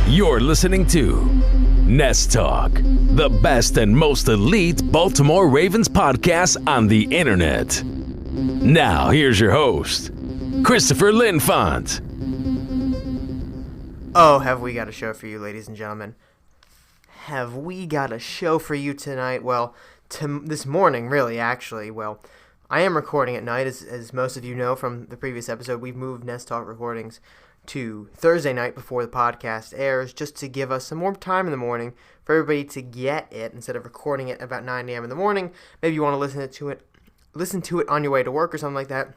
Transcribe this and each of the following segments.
You're listening to Nest Talk, the best and most elite Baltimore Ravens podcast on the internet. Now, here's your host, Christopher Linfante. Oh, have we got a show for you, ladies and gentlemen? Have we got a show for you tonight? Well, this morning, really, actually. Well, I am recording at night, as most of you know from the previous episode. We've moved Nest Talk recordings to Thursday night before the podcast airs, just to give us some more time in the morning for everybody to get it instead of recording it about 9 a.m. in the morning. Maybe you want to listen to it on your way to work or something like that.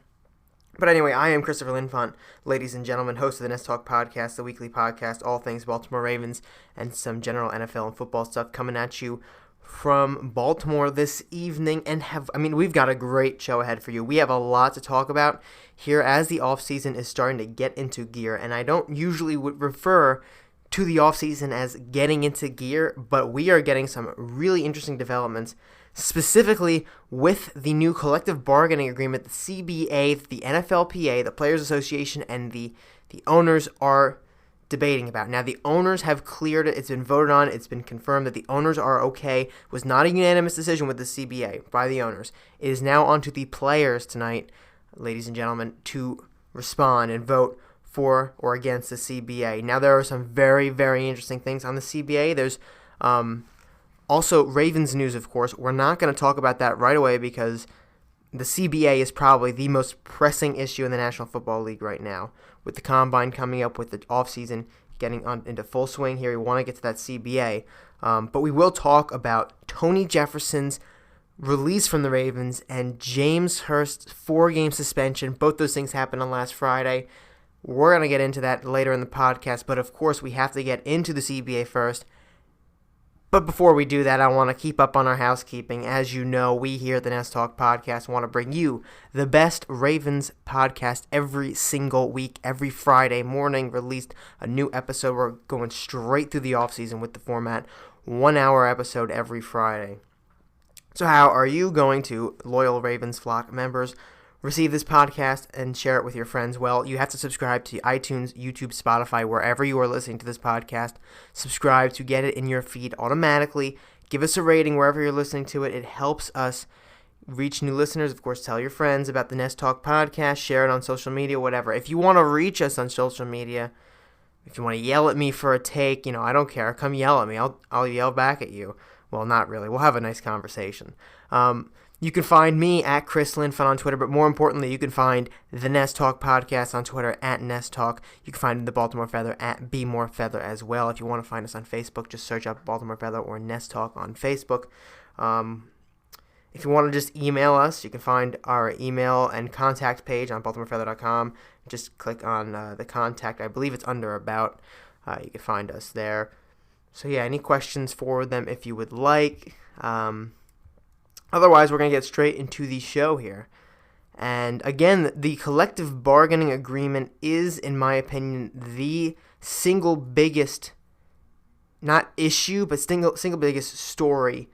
But anyway, I am Christopher Linfante, ladies and gentlemen, host of the Nest Talk podcast, the weekly podcast, all things Baltimore Ravens, and some general NFL and football stuff coming at you from Baltimore this evening. And we've got a great show ahead for you. We have a lot to talk about here as the offseason is starting to get into gear. And I don't usually refer to the offseason as getting into gear, but we are getting some really interesting developments, specifically with the new collective bargaining agreement, the CBA, the NFLPA, the Players Association, and the owners are debating about. Now, the owners have cleared it. It's been voted on. It's been confirmed that the owners are okay. It was not a unanimous decision with the CBA by the owners. It is now on to the players tonight, ladies and gentlemen, to respond and vote for or against the CBA. Now, there are some very, very interesting things on the CBA. There's also Ravens news, of course. We're not going to talk about that right away because the CBA is probably the most pressing issue in the National Football League right now. With the Combine coming up, with the offseason getting into full swing here, we want to get to that CBA. But we will talk about Tony Jefferson's release from the Ravens and James Hurst's 4-game suspension. Both those things happened on last Friday. We're going to get into that later in the podcast, but of course we have to get into the CBA first. But before we do that, I want to keep up on our housekeeping. As you know, we here at the Nest Talk podcast want to bring you the best Ravens podcast every single week. Every Friday morning, released a new episode. We're going straight through the offseason with the format. 1-hour episode every Friday. So how are you going to, loyal Ravens flock members, receive this podcast and share it with your friends? Well, you have to subscribe to iTunes, YouTube, Spotify, wherever you are listening to this podcast. Subscribe to get it in your feed automatically. Give us a rating wherever you're listening to it. It helps us reach new listeners. Of course, tell your friends about the Nest Talk podcast. Share it on social media, whatever. If you want to reach us on social media, if you want to yell at me for a take, I don't care. Come yell at me. I'll yell back at you. Well, not really. We'll have a nice conversation. You can find me at Chris Linfante on Twitter, but more importantly, you can find the Nest Talk podcast on Twitter at Nest Talk. You can find the Baltimore Feather at Be More Feather as well. If you want to find us on Facebook, just search up Baltimore Feather or Nest Talk on Facebook. If you want to just email us, you can find our email and contact page on baltimorefeather.com. Just click on the contact. I believe it's under About. You can find us there. So yeah, any questions for them if you would like. Otherwise, we're going to get straight into the show here. And again, the collective bargaining agreement is, in my opinion, the single biggest, not issue, but single biggest story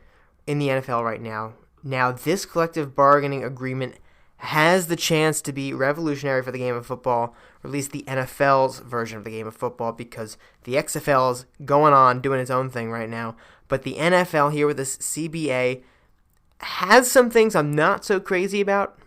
in the NFL right now. Now, this collective bargaining agreement has the chance to be revolutionary for the game of football, or at least the NFL's version of the game of football, because the XFL is going on, doing its own thing right now. But the NFL here with this CBA has some things I'm not so crazy about,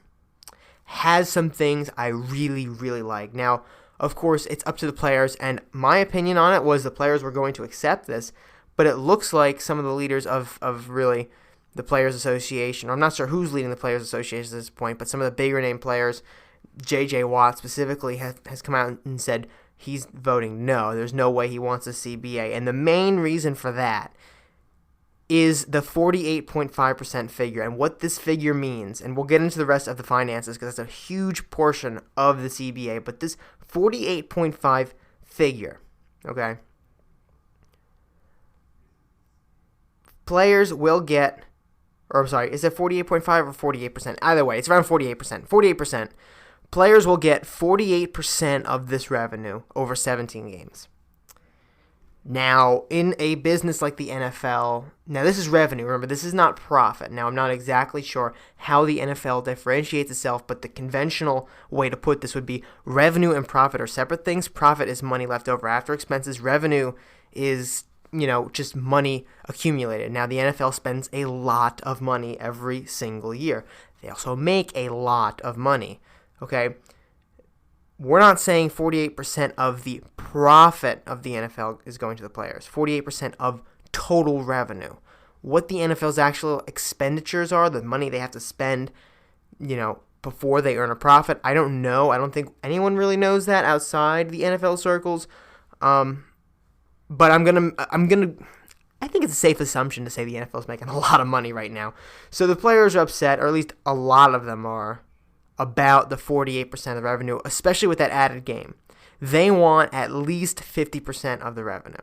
has some things I really, really like. Now, of course, it's up to the players, and my opinion on it was the players were going to accept this, but it looks like some of the leaders of really the Players Association, I'm not sure who's leading the Players Association at this point, but some of the bigger name players, J.J. Watt specifically, has come out and said he's voting no. There's no way he wants a CBA, and the main reason for that is the 48.5% figure, and what this figure means, and we'll get into the rest of the finances because that's a huge portion of the CBA, but this 48.5 figure, okay, players will get, or I'm sorry, is it 48.5 or 48%? Either way, it's around 48%. 48%. Players will get 48% of this revenue over 17 games. Now, in a business like the NFL, now this is revenue, remember, this is not profit. Now, I'm not exactly sure how the NFL differentiates itself, but the conventional way to put this would be revenue and profit are separate things. Profit is money left over after expenses. Revenue is, just money accumulated. Now, the NFL spends a lot of money every single year. They also make a lot of money, okay? We're not saying 48% of the profit of the NFL is going to the players. 48% of total revenue. What the NFL's actual expenditures are, the money they have to spend, before they earn a profit, I don't know. I don't think anyone really knows that outside the NFL circles. But I think it's a safe assumption to say the NFL is making a lot of money right now. So the players are upset, or at least a lot of them are, about the 48% of revenue, especially with that added game. They want at least 50% of the revenue.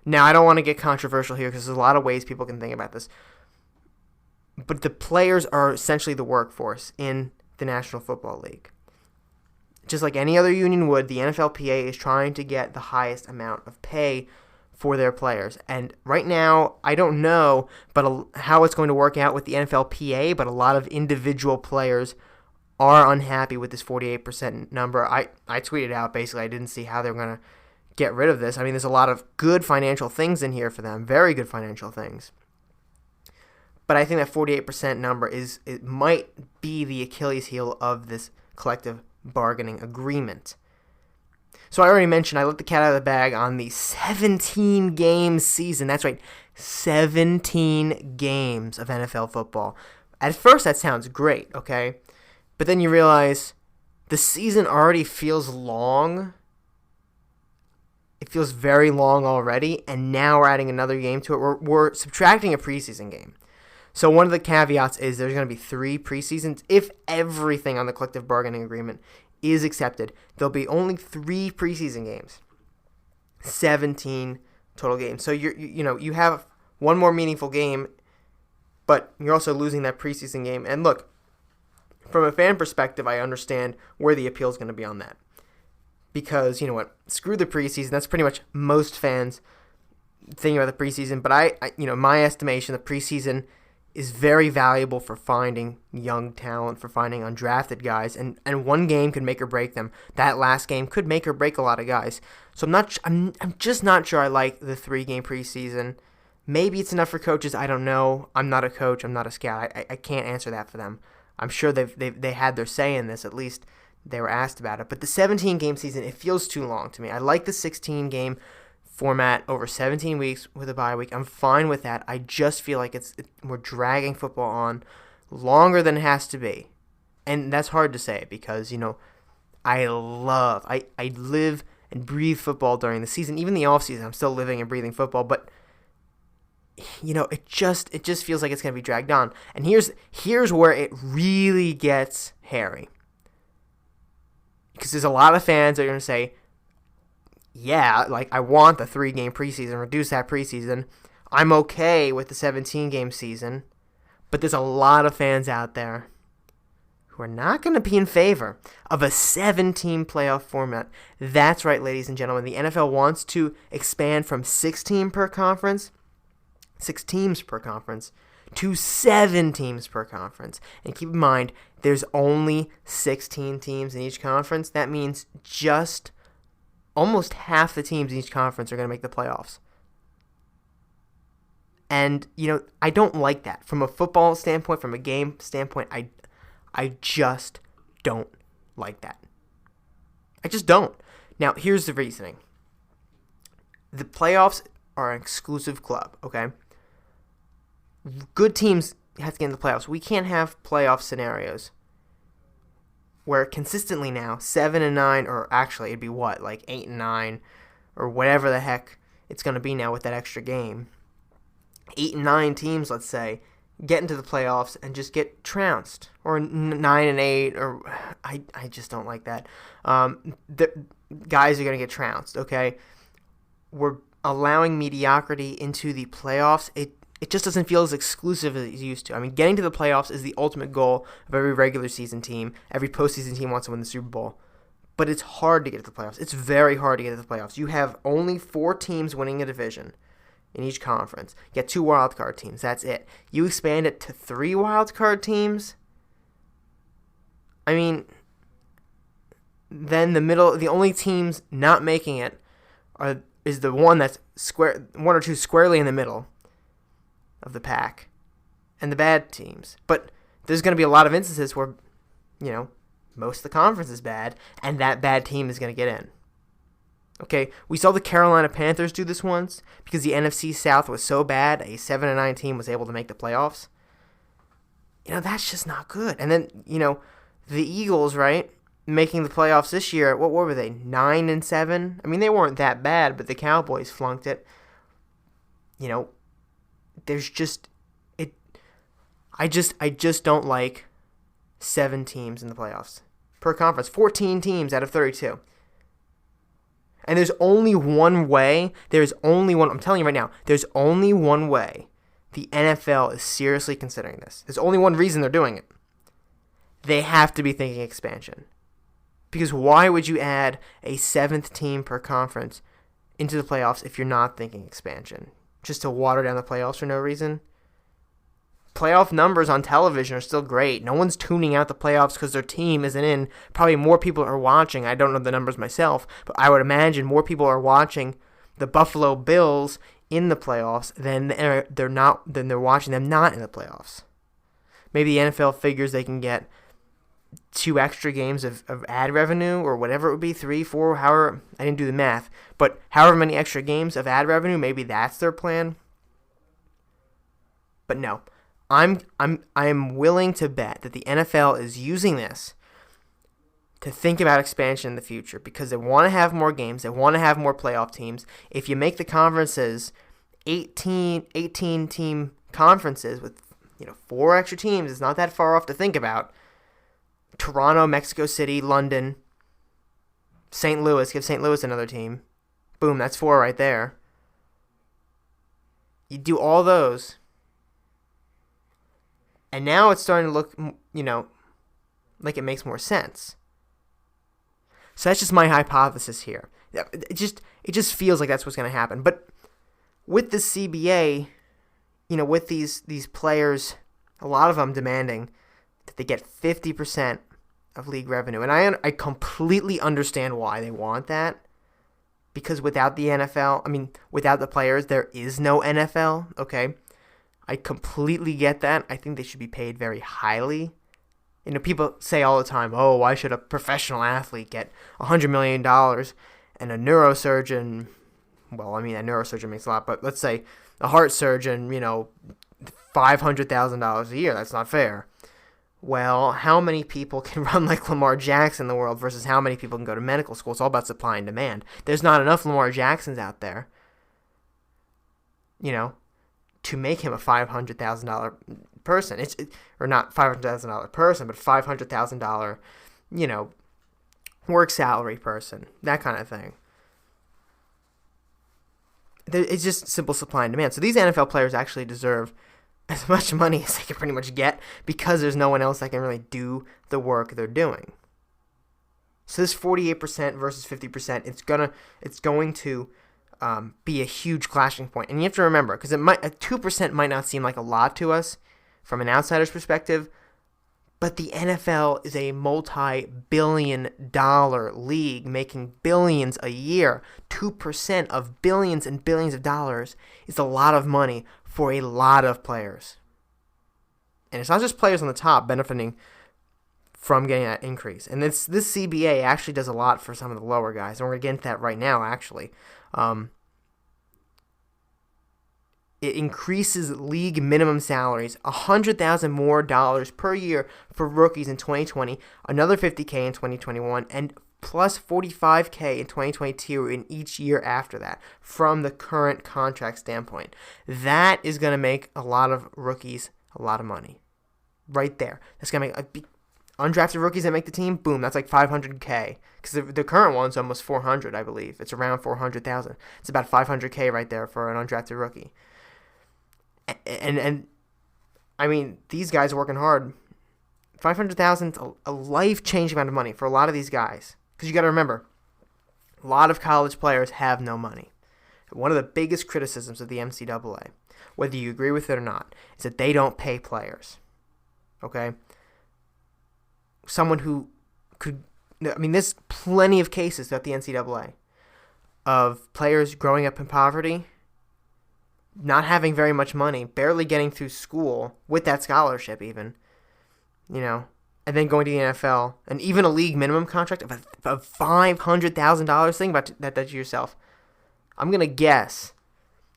Now, I don't want to get controversial here because there's a lot of ways people can think about this. But the players are essentially the workforce in the National Football League. Just like any other union would, the NFLPA is trying to get the highest amount of pay for their players. And right now, I don't know how it's going to work out with the NFLPA, but a lot of individual players are unhappy with this 48% number. I tweeted out, basically, I didn't see how they're going to get rid of this. I mean, there's a lot of good financial things in here for them, very good financial things. But I think that 48% number it might be the Achilles heel of this collective bargaining agreement. So I already mentioned I let the cat out of the bag on the 17-game season. That's right, 17 games of NFL football. At first, that sounds great, okay? But then you realize the season already feels long. It feels very long already, and now we're adding another game to it. We're subtracting a preseason game. So one of the caveats is there's going to be 3 preseasons. If everything on the collective bargaining agreement is accepted, there'll be only 3 preseason games, 17 total games. So you have one more meaningful game, but you're also losing that preseason game. And look, from a fan perspective, I understand where the appeal is going to be on that, because you know what, screw the preseason. That's pretty much most fans thinking about the preseason. But I my estimation, the preseason is very valuable for finding young talent, for finding undrafted guys, and one game could make or break them. That last game could make or break a lot of guys. So I'm just not sure I like the 3-game preseason. Maybe it's enough for coaches. I don't know. I'm not a coach. I'm not a scout. I can't answer that for them. I'm sure they had their say in this. At least they were asked about it. But the 17-game season, it feels too long to me. I like the 16-game format over 17 weeks with a bye week. I'm fine with that. I just feel like we're dragging football on longer than it has to be. And that's hard to say because, I live and breathe football during the season. Even the offseason, I'm still living and breathing football. But, it just feels like it's going to be dragged on. And here's where it really gets hairy. Because there's a lot of fans that are going to say, yeah, like I want the 3-game preseason, reduce that preseason. I'm okay with the 17-game season, but there's a lot of fans out there who are not going to be in favor of a 7-team playoff format. That's right, ladies and gentlemen. The NFL wants to expand from 6 teams per conference, to 7 teams per conference. And keep in mind, there's only 16 teams in each conference. That means just almost half the teams in each conference are going to make the playoffs. And, I don't like that. From a football standpoint, from a game standpoint, I just don't like that. I just don't. Now, here's the reasoning. The playoffs are an exclusive club, okay? Good teams have to get into the playoffs. We can't have playoff scenarios where consistently now 7-9, or actually it'd be what, like 8-9, or whatever the heck it's going to be now with that extra game. 8 and 9 teams, let's say, get into the playoffs and just get trounced, or 9-8, or I just don't like that. The guys are going to get trounced. Okay, we're allowing mediocrity into the playoffs. It just doesn't feel as exclusive as it used to. I mean, getting to the playoffs is the ultimate goal of every regular season team. Every postseason team wants to win the Super Bowl. but it's hard to get to the playoffs. It's very hard to get to the playoffs. You have only 4 teams winning a division in each conference. You get 2 wildcard teams. That's it. You expand it to 3 wildcard teams. I mean, then the only teams not making it is the one that's one or two squarely in the middle of the pack, and the bad teams. But there's going to be a lot of instances where, most of the conference is bad, and that bad team is going to get in. Okay, we saw the Carolina Panthers do this once because the NFC South was so bad, a 7-9 team was able to make the playoffs. That's just not good. And then, the Eagles, right, making the playoffs this year, what were they, 9-7? I mean, they weren't that bad, but the Cowboys flunked it. There's just I just don't like 7 teams in the playoffs per conference, 14 teams out of 32. And there's only one way. I'm telling you right now, there's only one way the NFL is seriously considering this. There's only one reason they're doing it. They have to be thinking expansion. Because why would you add a 7th team per conference into the playoffs if you're not thinking expansion? Just to water down the playoffs for no reason? Playoff numbers on television are still great. No one's tuning out the playoffs because their team isn't in. Probably more people are watching. I don't know the numbers myself, but I would imagine more people are watching the Buffalo Bills in the playoffs than they're watching them not in the playoffs. Maybe the NFL figures they can get 2 extra games of ad revenue or whatever it would be, 3, 4, however. I didn't do the math, but however many extra games of ad revenue, maybe that's their plan. But no. I'm willing to bet that the NFL is using this to think about expansion in the future because they want to have more games, they want to have more playoff teams. If you make the conferences 18 team conferences with 4 extra teams, it's not that far off to think about. Toronto, Mexico City, London, St. Louis, give St. Louis another team. Boom, that's 4 right there. You do all those. And now it's starting to look, like it makes more sense. So that's just my hypothesis here. It just feels like that's what's going to happen. But with the CBA, with these players, a lot of them demanding that they get 50% of league revenue. And I completely understand why they want that. Because without the NFL, without the players, there is no NFL, okay? I completely get that. I think they should be paid very highly. People say all the time, oh, why should a professional athlete get $100 million and a neurosurgeon, well, a neurosurgeon makes a lot, but let's say a heart surgeon, $500,000 a year. That's not fair. Well, how many people can run like Lamar Jackson in the world versus how many people can go to medical school? It's all about supply and demand. There's not enough Lamar Jacksons out there, to make him a $500,000 person. Or not $500,000 person, but $500,000, work salary person. That kind of thing. It's just simple supply and demand. So these NFL players actually deserve as much money as they can pretty much get because there's no one else that can really do the work they're doing. So this 48% versus 50%, it's going to be a huge clashing point. And you have to remember, because 2% might not seem like a lot to us from an outsider's perspective, but the NFL is a multi-billion-dollar league making billions a year. 2% of billions and billions of dollars is a lot of money for a lot of players. And it's not just players on the top benefiting from getting that increase. And this CBA actually does a lot for some of the lower guys. And we're going to get into that right now, actually. It increases league minimum salaries, $100,000 more per year for rookies in 2020, another $50K in 2021, and plus $45K in 2022 in each year after that from the current contract standpoint. That is going to make a lot of rookies a lot of money. Right there. That's going to make undrafted rookies that make the team, boom, that's like $500K. Because the current one's almost $400, I believe. It's around $400,000. It's about $500K right there for an undrafted rookie. And these guys are working hard. $500,000 is a life-changing amount of money for a lot of these guys. Because you got to remember, a lot of college players have no money. One of the biggest criticisms of the NCAA, whether you agree with it or not, is that they don't pay players. Okay? Someone who could... there's plenty of cases throughout the NCAA of players growing up in poverty, not having very much money, barely getting through school with that scholarship even, and then going to the NFL, and even a league minimum contract of $500,000. Think about that to yourself. I'm going to guess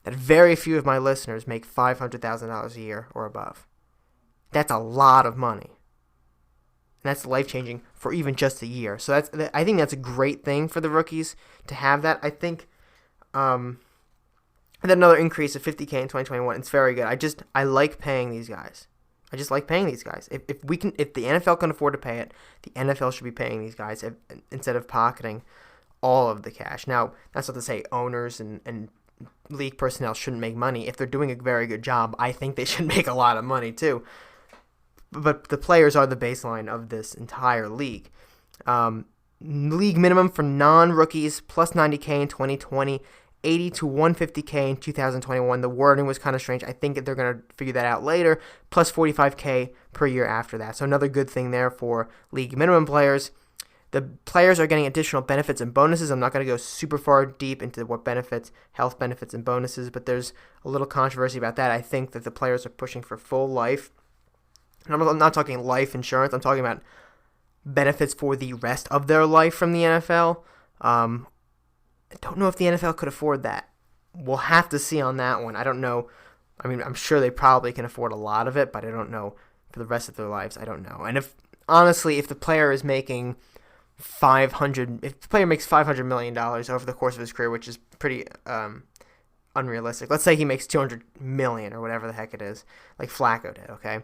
that very few of my listeners make $500,000 a year or above. That's a lot of money. And that's life-changing for even just a year. So I think that's a great thing for the rookies to have that. I think and then another increase of $50K in 2021. It's very good. I like paying these guys. I just like paying these guys. If the NFL can afford to pay it, the NFL should be paying these guys instead of pocketing all of the cash. Now, that's not to say owners and league personnel shouldn't make money. If they're doing a very good job, I think they should make a lot of money too. But the players are the baseline of this entire league. League minimum for non-rookies, plus $90K in 2020, $80 to $150K in 2021. The wording was kind of strange. I think they're going to figure that out later, plus $45K per year after that. So another good thing there for league minimum players. The players are getting additional benefits and bonuses. I'm not going to go super far deep into what benefits, health benefits and bonuses, but there's a little controversy about that. I think that the players are pushing for full life. And I'm not talking life insurance. I'm talking about benefits for the rest of their life from the NFL. I don't know if the NFL could afford that. We'll have to see on that one. I don't know. I'm sure they probably can afford a lot of it, but I don't know for the rest of their lives. I don't know. And if the player is making if the player makes $500 million over the course of his career, which is pretty unrealistic. Let's say he makes $200 million or whatever the heck it is, like Flacco did. Okay.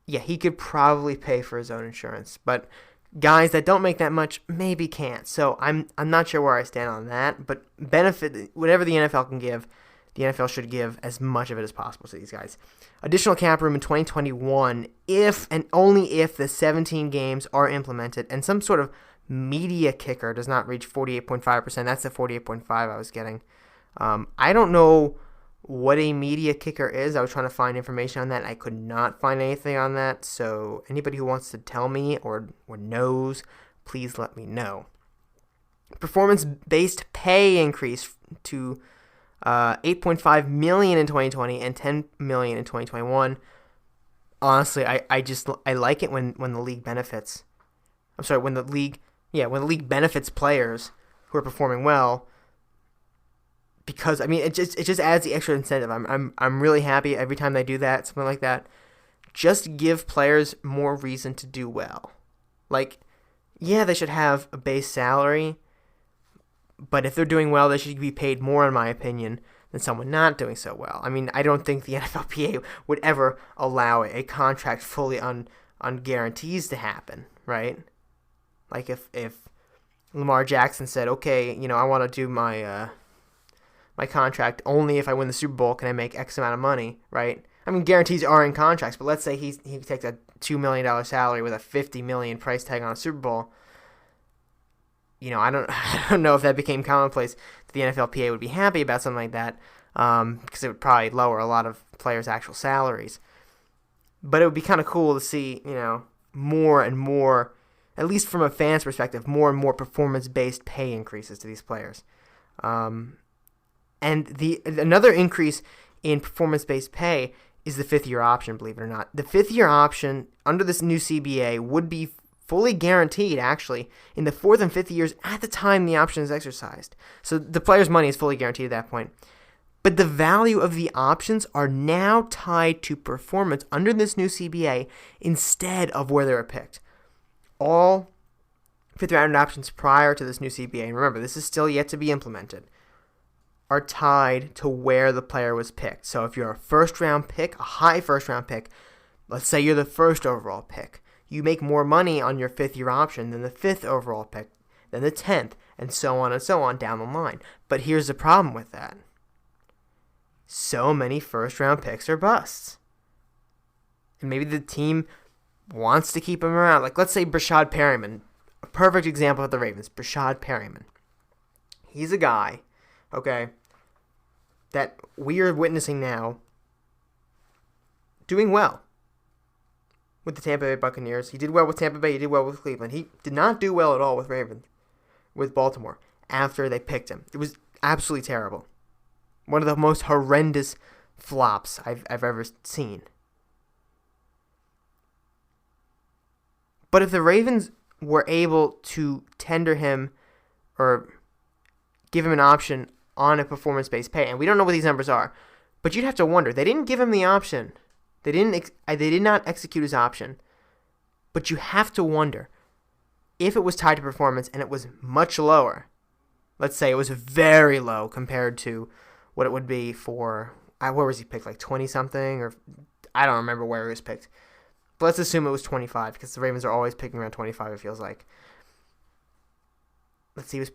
Yeah, he could probably pay for his own insurance, but guys that don't make that much maybe can't. So I'm not sure where I stand on that, but benefit, whatever the NFL can give, the NFL should give as much of it as possible to these guys. Additional cap room in 2021 if and only if the 17 games are implemented and some sort of media kicker does not reach 48.5%. That's the 48.5 I was getting. I don't know what a media kicker is. I was trying to find information on that. I could not find anything on that. So anybody who wants to tell me or knows, please let me know. Performance-based pay increase to $8.5 million in 2020 and $10 million in 2021. Honestly, I like it when the league benefits. I'm sorry, when the league benefits players who are performing well. Because it just adds the extra incentive. I'm really happy every time they do that, something like that. Just give players more reason to do well. Like, yeah, they should have a base salary, but if they're doing well, they should be paid more, in my opinion, than someone not doing so well. I don't think the NFLPA would ever allow a contract fully on guarantees to happen, right? Like if Lamar Jackson said, okay, I want to do my contract only if I win the Super Bowl can I make X amount of money, right? Guarantees are in contracts, but let's say he takes a $2 million salary with a $50 million price tag on a Super Bowl. I don't know if that became commonplace. The NFLPA would be happy about something like that because it would probably lower a lot of players' actual salaries. But it would be kind of cool to see, more and more, at least from a fan's perspective, more and more performance-based pay increases to these players. And another increase in performance-based pay is the fifth-year option, believe it or not. The fifth-year option under this new CBA would be fully guaranteed, actually, in the fourth and fifth years at the time the option is exercised. So the player's money is fully guaranteed at that point. But the value of the options are now tied to performance under this new CBA instead of where they were picked. All fifth-round options prior to this new CBA, and remember, this is still yet to be implemented, are tied to where the player was picked. So if you're a first-round pick, a high first-round pick, let's say you're the first overall pick, you make more money on your fifth-year option than the fifth overall pick, than the 10th, and so on down the line. But here's the problem with that. So many first-round picks are busts. And maybe the team wants to keep him around. Like, let's say Brashad Perriman, perfect example of the Ravens, Brashad Perryman. He's a guy, okay, that we are witnessing now doing well with the Tampa Bay Buccaneers. He did well with Tampa Bay. He did well with Cleveland. He did not do well at all with Baltimore after they picked him. It was absolutely terrible. One of the most horrendous flops I've ever seen. But if the Ravens were able to tender him or give him an option on a performance-based pay, and we don't know what these numbers are, but you'd have to wonder. They didn't give him the option. They did not execute his option. But you have to wonder if it was tied to performance and it was much lower. Let's say it was very low compared to what it would be for, where was he picked, like 20-something? Or I don't remember where he was picked. But let's assume it was 25 because the Ravens are always picking around 25, it feels like. Let's see, he was,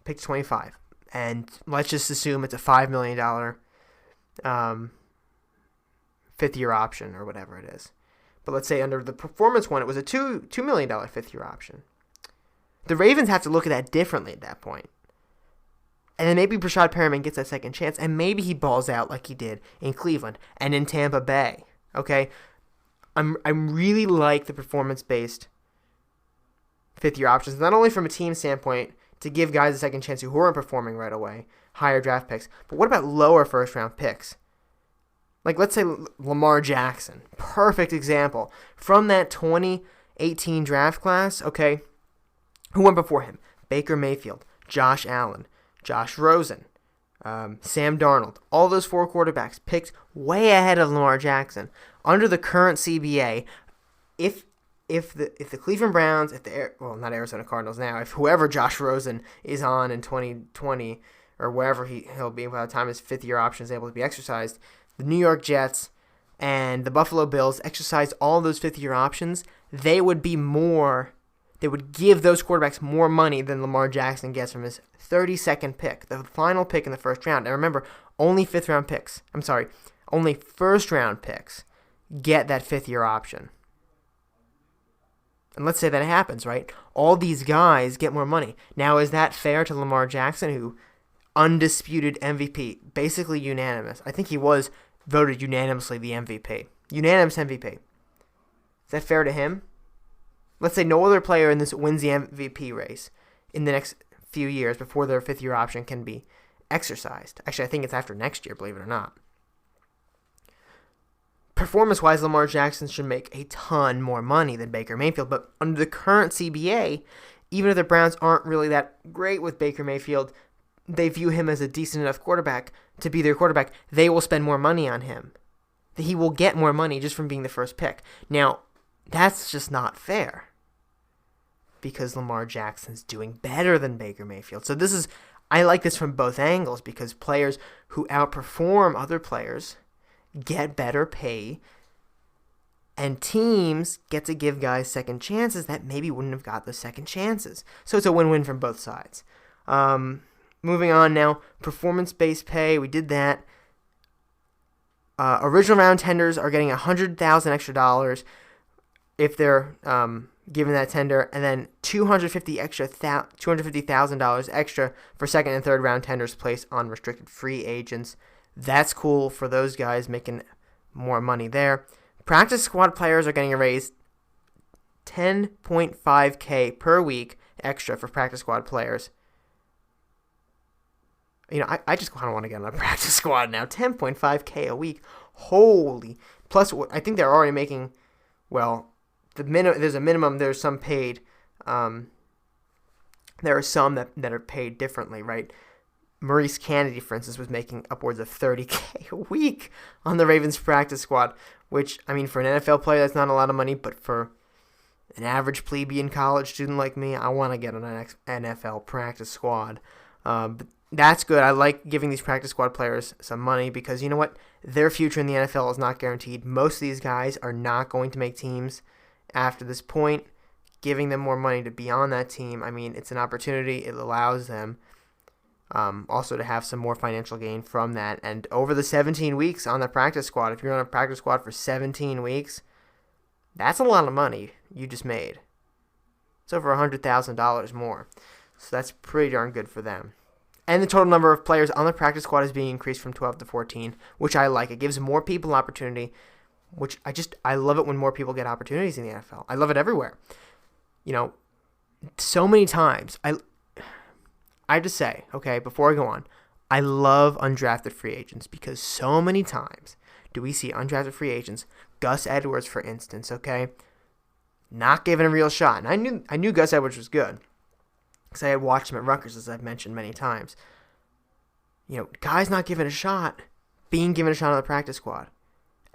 picked 25. And let's just assume it's a $5 million fifth-year option or whatever it is. But let's say under the performance one, it was a $2 million fifth-year option. The Ravens have to look at that differently at that point. And then maybe Brashad Perriman gets that second chance, and maybe he balls out like he did in Cleveland and in Tampa Bay. Okay, I really like the performance-based fifth-year options, not only from a team standpoint to give guys a second chance who aren't performing right away, higher draft picks, but what about lower first-round picks? Like, let's say Lamar Jackson, perfect example. From that 2018 draft class, okay, who went before him? Baker Mayfield, Josh Allen, Josh Rosen, Sam Darnold. All those four quarterbacks picked way ahead of Lamar Jackson. Under the current CBA, if the Cleveland Browns, not Arizona Cardinals now, if whoever Josh Rosen is on in 2020 or wherever he'll be by the time his fifth-year option is able to be exercised, the New York Jets and the Buffalo Bills exercise all those fifth-year options, they would give those quarterbacks more money than Lamar Jackson gets from his 32nd pick, the final pick in the first round. And remember, only first-round picks get that fifth-year option. And let's say that happens, right? All these guys get more money. Now, is that fair to Lamar Jackson, who undisputed MVP, basically unanimous? I think he was voted unanimously the MVP. Unanimous MVP. Is that fair to him? Let's say no other player in this wins the MVP race in the next few years before their fifth-year option can be exercised. Actually, I think it's after next year, believe it or not. Performance-wise, Lamar Jackson should make a ton more money than Baker Mayfield, but under the current CBA, even if the Browns aren't really that great with Baker Mayfield, they view him as a decent enough quarterback to be their quarterback. They will spend more money on him. He will get more money just from being the first pick. Now, that's just not fair because Lamar Jackson's doing better than Baker Mayfield. So I like this from both angles because players who outperform other players get better pay, and teams get to give guys second chances that maybe wouldn't have got those second chances. So it's a win-win from both sides. Moving on now, performance-based pay, we did that. Original round tenders are getting $100,000 extra dollars if they're given that tender, and then $250,000 extra for second and third round tenders placed on restricted free agents. That's cool for those guys making more money there. Practice squad players are getting a raise $10.5K per week extra for practice squad players. I just kind of want to get on a practice squad now. $10.5K a week. Holy. Plus, I think they're already making, there's a minimum. There's some paid. There are some that are paid differently, right? Maurice Kennedy, for instance, was making upwards of $30K a week on the Ravens practice squad, which, for an NFL player, that's not a lot of money, but for an average plebeian college student like me, I want to get on an NFL practice squad. But that's good. I like giving these practice squad players some money because you know what? Their future in the NFL is not guaranteed. Most of these guys are not going to make teams after this point. Giving them more money to be on that team, it's an opportunity. It allows them also to have some more financial gain from that. And over the 17 weeks on the practice squad, if you're on a practice squad for 17 weeks, that's a lot of money you just made. It's over $100,000 more. So that's pretty darn good for them. And the total number of players on the practice squad is being increased from 12 to 14, which I like. It gives more people an opportunity, which I love it when more people get opportunities in the NFL. I love it everywhere. So many times, I have to say, okay, before I go on, I love undrafted free agents because so many times do we see undrafted free agents, Gus Edwards, for instance, okay, not given a real shot. And I knew Gus Edwards was good because I had watched him at Rutgers, as I've mentioned many times. Guys not given a shot, being given a shot on the practice squad,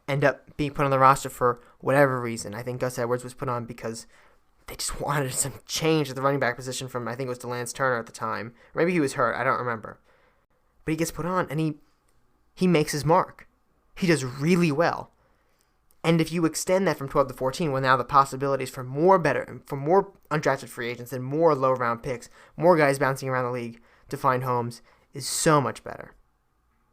end up being put on the roster for whatever reason. I think Gus Edwards was put on because they just wanted some change at the running back position from, I think it was Lance Turner at the time. Or maybe he was hurt, I don't remember. But he gets put on, and he makes his mark. He does really well. And if you extend that from 12 to 14, well, now the possibilities for more undrafted free agents and more low-round picks, more guys bouncing around the league to find homes, is so much better.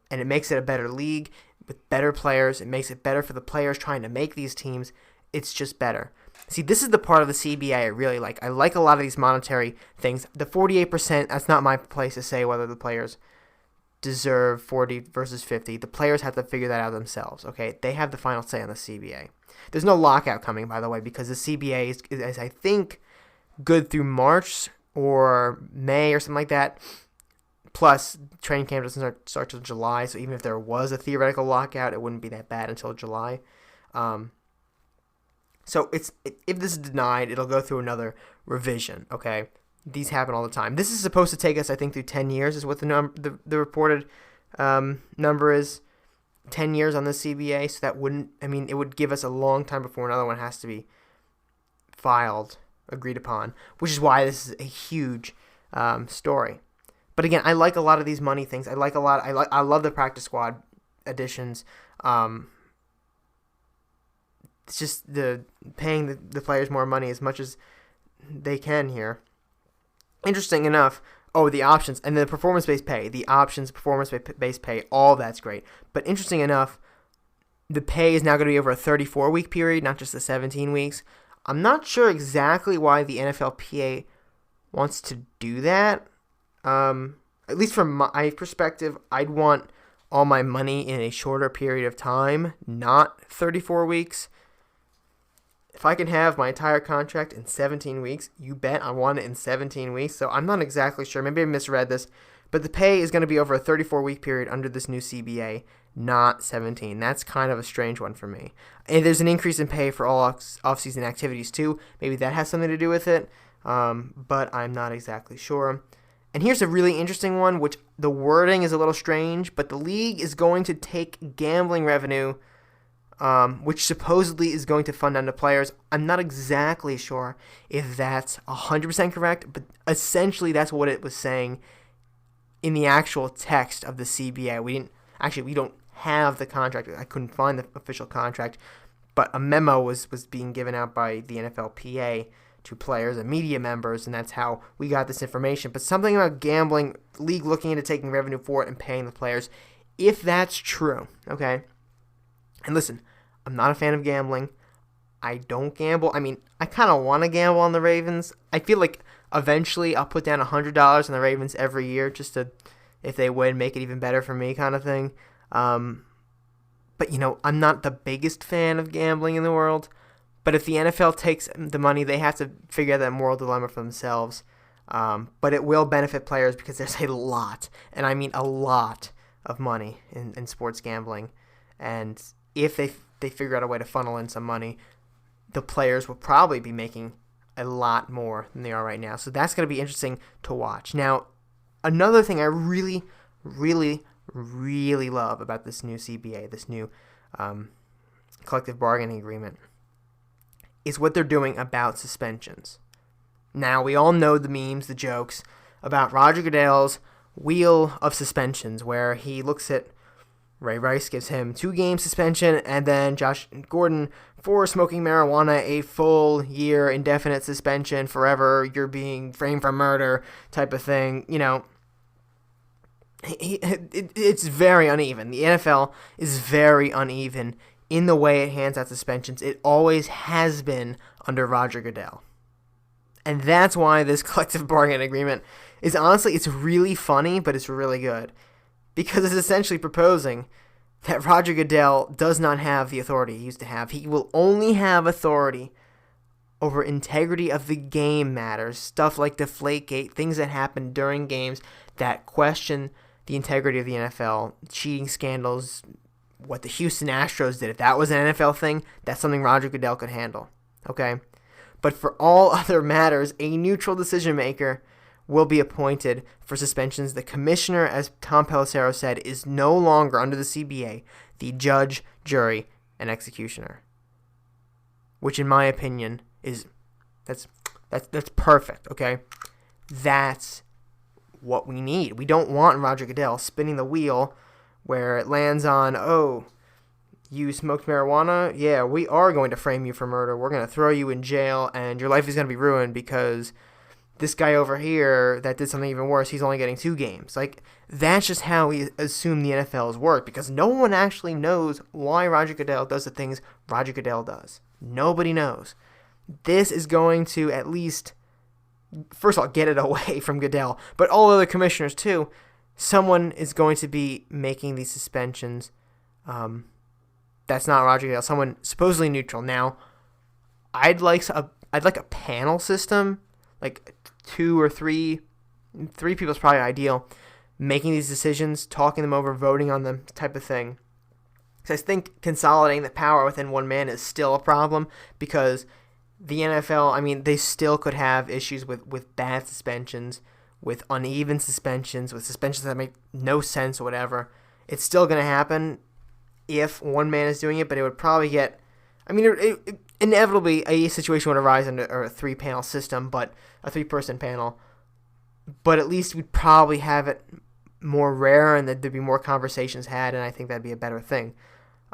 And it makes it a better league with better players. It makes it better for the players trying to make these teams. It's just better. See, this is the part of the CBA I really like. I like a lot of these monetary things. The 48%, that's not my place to say whether the players deserve 40 versus 50. The players have to figure that out themselves, okay? They have the final say on the CBA. There's no lockout coming, by the way, because the CBA is I think, good through March or May or something like that. Plus, training camp doesn't start till July, so even if there was a theoretical lockout, it wouldn't be that bad until July. So if this is denied, it'll go through another revision, okay? These happen all the time. This is supposed to take us, I think, through 10 years is what the reported number is. 10 years on the CBA, so it would give us a long time before another one has to be filed, agreed upon, which is why this is a huge story. But again, I like a lot of these money things. I love the practice squad additions. It's just paying the players more money as much as they can here. Interesting enough, the options and the performance-based pay, the options, performance-based pay, all that's great. But interesting enough, the pay is now going to be over a 34-week period, not just the 17 weeks. I'm not sure exactly why the NFLPA wants to do that. At least from my perspective, I'd want all my money in a shorter period of time, not 34 weeks. If I can have my entire contract in 17 weeks, you bet I want it in 17 weeks. So I'm not exactly sure. Maybe I misread this. But the pay is going to be over a 34-week period under this new CBA, not 17. That's kind of a strange one for me. And there's an increase in pay for all off-season activities too. Maybe that has something to do with it. But I'm not exactly sure. And here's a really interesting one, which the wording is a little strange, but the league is going to take gambling revenue, which supposedly is going to fund under players. I'm not exactly sure if that's 100% correct, but essentially that's what it was saying in the actual text of the CBA. We don't have the contract. I couldn't find the official contract, but a memo was being given out by the NFLPA to players and media members, and that's how we got this information. But something about gambling, league looking into taking revenue for it and paying the players, if that's true, okay? And listen, I'm not a fan of gambling. I don't gamble. I kind of want to gamble on the Ravens. I feel like eventually I'll put down $100 on the Ravens every year just to, if they win, make it even better for me kind of thing. But, I'm not the biggest fan of gambling in the world. But if the NFL takes the money, they have to figure out that moral dilemma for themselves. But it will benefit players because there's a lot, and I mean a lot, of money in sports gambling. And if they figure out a way to funnel in some money, the players will probably be making a lot more than they are right now. So that's going to be interesting to watch. Now, another thing I really, really, really love about this new CBA, this new collective bargaining agreement, is what they're doing about suspensions. Now, we all know the memes, the jokes about Roger Goodell's wheel of suspensions, where he looks at Ray Rice, gives him 2-game suspension, and then Josh Gordon for smoking marijuana, a full year indefinite suspension forever, you're being framed for murder type of thing. It's very uneven. The NFL is very uneven in the way it hands out suspensions. It always has been under Roger Goodell. And that's why this collective bargaining agreement is honestly, it's really funny, but it's really good. Because it's essentially proposing that Roger Goodell does not have the authority he used to have. He will only have authority over integrity of the game matters, stuff like Deflategate, things that happen during games that question the integrity of the NFL, cheating scandals, what the Houston Astros did. If that was an NFL thing, that's something Roger Goodell could handle, okay? But for all other matters, a neutral decision maker will be appointed for suspensions. The commissioner, as Tom Pelissero said, is no longer under the CBA the judge, jury, and executioner, which in my opinion is that's perfect, okay? That's what we need. We don't want Roger Goodell spinning the wheel where it lands on, oh, you smoked marijuana? Yeah, we are going to frame you for murder. We're going to throw you in jail, and your life is going to be ruined because this guy over here that did something even worse, he's only getting 2 games. Like, that's just how we assume the NFL's work, because no one actually knows why Roger Goodell does the things Roger Goodell does. Nobody knows. This is going to at least, first of all, get it away from Goodell, but all other commissioners too. Someone is going to be making these suspensions. That's not Roger Goodell. Someone supposedly neutral. Now, I'd like a panel system, like 2 or 3 people is probably ideal, making these decisions, talking them over, voting on them, type of thing. Because I think consolidating the power within one man is still a problem, because the NFL, I mean, they still could have issues with bad suspensions, with uneven suspensions, with suspensions that make no sense or whatever. It's still going to happen if one man is doing it, but it would probably get, I mean, inevitably a situation would arise under a 3-panel system, but a 3-person panel. But at least we'd probably have it more rare, and there'd be more conversations had, and I think that'd be a better thing.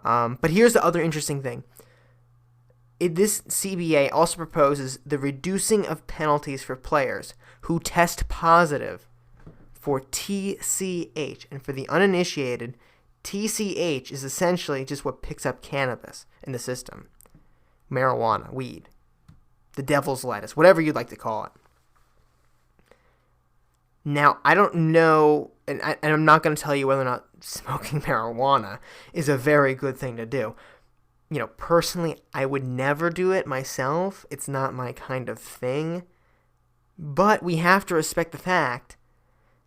But here's the other interesting thing. This CBA also proposes the reducing of penalties for players who test positive for TCH. And for the uninitiated, TCH is essentially just what picks up cannabis in the system. Marijuana, weed, the devil's lettuce, whatever you'd like to call it. Now, I don't know, and I'm not going to tell you whether or not smoking marijuana is a very good thing to do. You know, personally, I would never do it myself. It's not my kind of thing. But we have to respect the fact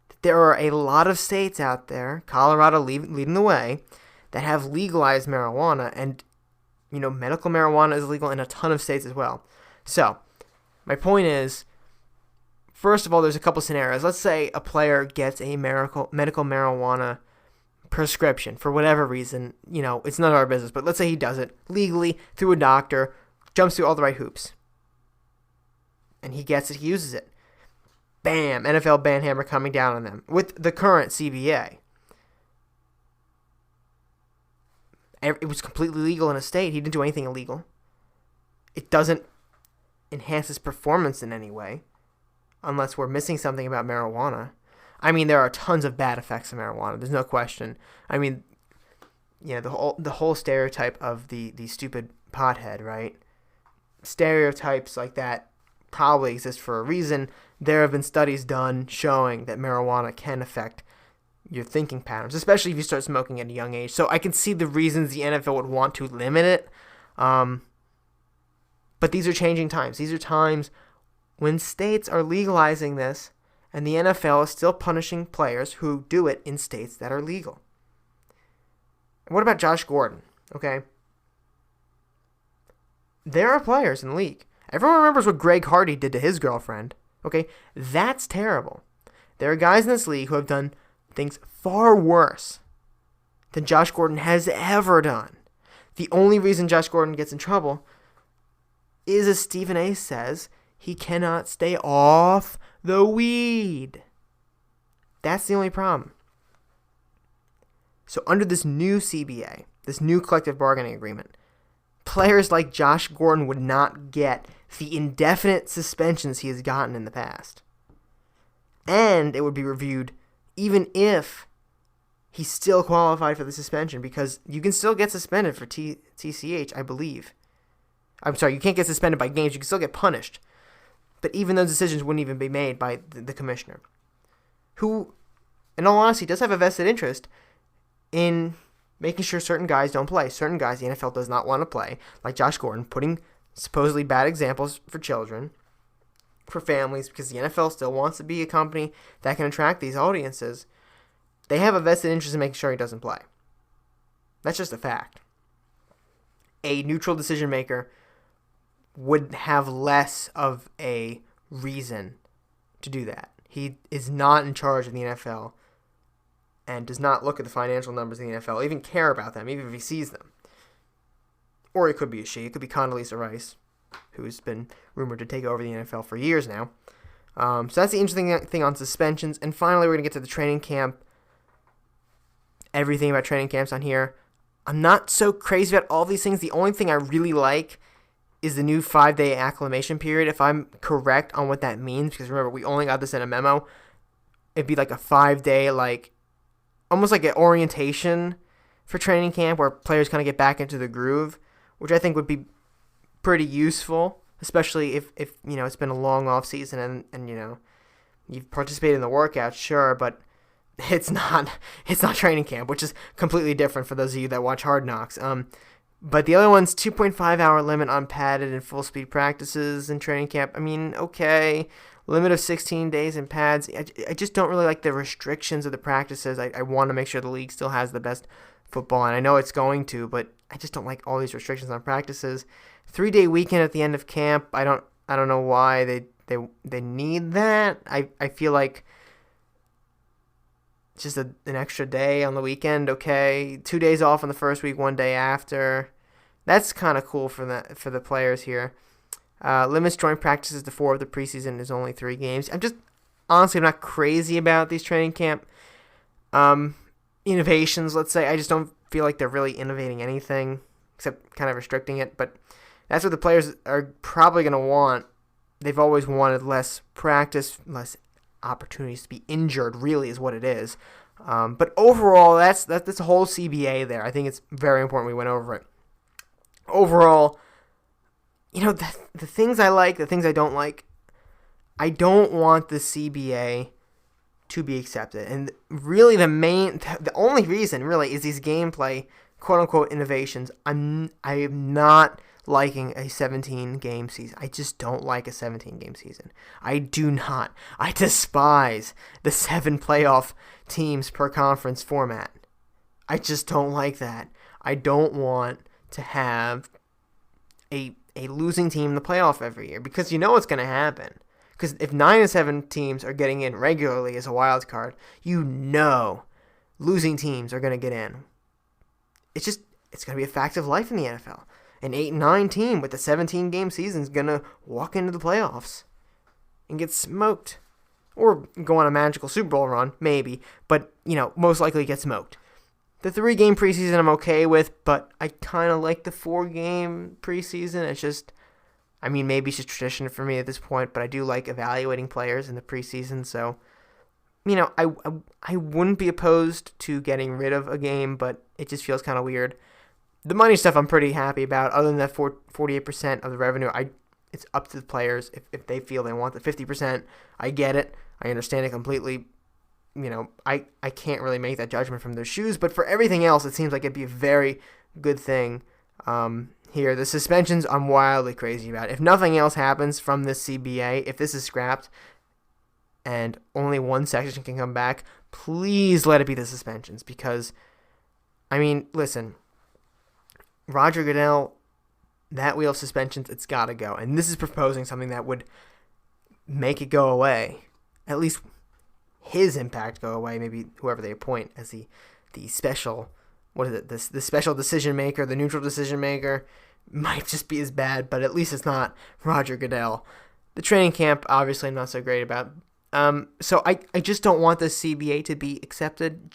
that there are a lot of states out there, Colorado leading the way, that have legalized marijuana. And, you know, medical marijuana is legal in a ton of states as well. So, my point is, first of all, there's a couple scenarios. Let's say a player gets a medical marijuana prescription for whatever reason. You know, it's none of our business, but let's say he does it legally through a doctor, jumps through all the right hoops, and he gets it, he uses it. Bam, NFL ban hammer coming down on them with the current CBA. It was completely legal in a state. He didn't do anything illegal. It doesn't enhance his performance in any way, unless we're missing something about marijuana. I mean, there are tons of bad effects of marijuana. There's no question. I mean, you know, the whole stereotype of the stupid pothead, right? Stereotypes like that probably exist for a reason. There have been studies done showing that marijuana can affect your thinking patterns, especially if you start smoking at a young age. So I can see the reasons the NFL would want to limit it. But these are changing times. These are times when states are legalizing this, and the NFL is still punishing players who do it in states that are legal. And what about Josh Gordon? Okay. There are players in the league. Everyone remembers what Greg Hardy did to his girlfriend. Okay. That's terrible. There are guys in this league who have done things far worse than Josh Gordon has ever done. The only reason Josh Gordon gets in trouble is, as Stephen A. says, he cannot stay off the weed. That's the only problem. So under this new CBA, this new collective bargaining agreement, players like Josh Gordon would not get the indefinite suspensions he has gotten in the past. And it would be reviewed even if he still qualified for the suspension, because you can still get suspended for TCH, I believe. I'm sorry, you can't get suspended by games. You can still get punished. But even those decisions wouldn't even be made by the commissioner, who, in all honesty, does have a vested interest in making sure certain guys don't play. Certain guys the NFL does not want to play, like Josh Gordon, putting supposedly bad examples for children, for families, because the NFL still wants to be a company that can attract these audiences. They have a vested interest in making sure he doesn't play. That's just a fact. A neutral decision maker would have less of a reason to do that. He is not in charge of the NFL and does not look at the financial numbers in the NFL, even care about them, even if he sees them. Or it could be a she. It could be Condoleezza Rice, who's been rumored to take over the NFL for years now. So that's the interesting thing on suspensions. And finally, we're going to get to the training camp. Everything about training camps on here. I'm not so crazy about all these things. The only thing I really like is the new 5-day acclimation period, if I'm correct on what that means. Because remember, we only got this in a memo. It'd be like a 5-day, almost like an orientation for training camp where players kind of get back into the groove, which I think would be pretty useful, especially if it's been a long off season and you've participated in the workouts, sure, but it's not training camp, which is completely different for those of you that watch Hard Knocks. But the other one's 2.5 hour limit on padded and full speed practices in training camp. I mean, okay, limit of 16 days in pads. I just don't really like the restrictions of the practices. I want to make sure the league still has the best football, and I know it's going to, but I just don't like all these restrictions on practices. 3-day weekend at the end of camp. I don't know why they need that. I feel like it's just an extra day on the weekend. Okay, 2 days off on the first week, 1 day after. That's kind of cool for the players here. Limits joint practices to 4 of the preseason is only 3 games. I'm not crazy about these training camp innovations, let's say. I just don't feel like they're really innovating anything except kind of restricting it. But that's what the players are probably going to want. They've always wanted less practice, less opportunities to be injured, really is what it is. But overall, that's a whole CBA there. I think it's very important we went over it. Overall, the things I like, the things I don't like, I don't want the CBA to be accepted. And really the only reason really is these gameplay, quote-unquote, innovations. I am not liking a 17-game season. I just don't like a 17-game season. I do not. I despise the 7 playoff teams per conference format. I just don't like that. I don't want to have a losing team in the playoff every year, because you know what's going to happen. Because if 9 and 7 teams are getting in regularly as a wild card, losing teams are going to get in. It's going to be a fact of life in the NFL. An 8 and 9 team with a 17-game season is going to walk into the playoffs and get smoked. Or go on a magical Super Bowl run, maybe, but, most likely get smoked. The 3-game preseason I'm okay with, but I kind of like the 4-game preseason. It's just, maybe it's just tradition for me at this point, but I do like evaluating players in the preseason, so, I wouldn't be opposed to getting rid of a game, but it just feels kind of weird. The money stuff I'm pretty happy about. Other than that 48% of the revenue, it's up to the players. If they feel they want the 50%, I get it. I understand it completely. I can't really make that judgment from their shoes. But for everything else, it seems like it'd be a very good thing here. The suspensions, I'm wildly crazy about. If nothing else happens from this CBA, if this is scrapped and only one section can come back, please let it be the suspensions. Because, listen, Roger Goodell, that wheel of suspensions, it's got to go. And this is proposing something that would make it go away. At least his impact go away. Maybe whoever they appoint as the special, the special decision maker, the neutral decision maker, might just be as bad, but at least it's not Roger Goodell. The training camp, obviously, I'm not so great about. So I just don't want the CBA to be accepted.